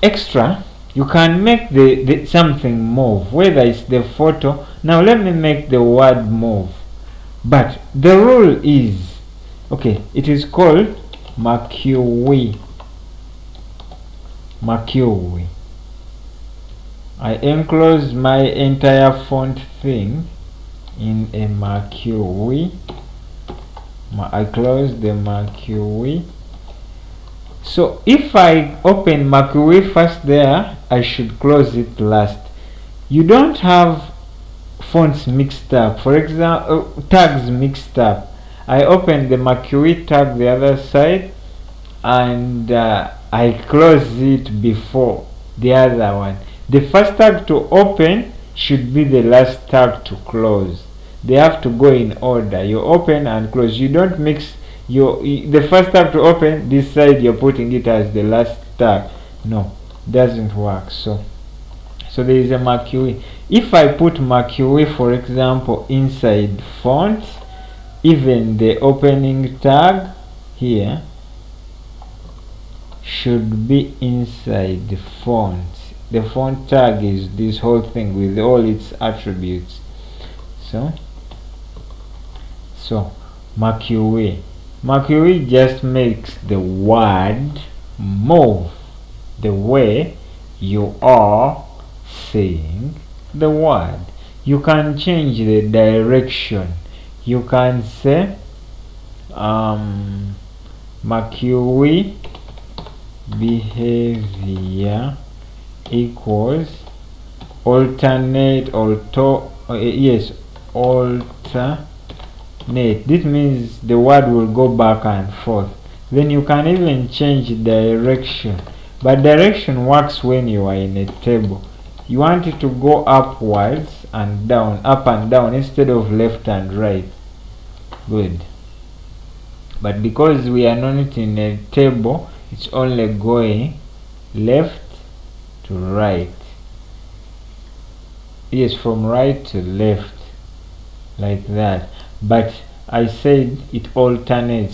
extra, you can make the something move, whether it's the photo. Now let me make the word move, but the rule is, okay, it is called Mercury. I enclose my entire font thing in a Mercury. I close the Mercury. So if I open Mercury first there, I should close it last. You don't have fonts mixed up, for example, tags mixed up. I open the Mercury tag the other side, and I close it before the other one. The first tag to open should be the last tag to close. They have to go in order. You open and close. You don't mix the first tag to open, this side you're putting it as the last tag. No, doesn't work. So there is a Mercury. If I put Mercury, for example, inside font, even the opening tag here should be inside the font. The font tag is this whole thing with all its attributes. So Mercury just makes the word move the way you are saying the word. You can change the direction. You can say Mercury behavior equals alternate. This means the word will go back and forth. Then you can even change direction, but direction works when you are in a table. You want it to go upwards and down, up and down, instead of left and right. Good. But because we are not in a table, it's only going left to right. Yes, from right to left, like that. But I said it alternates.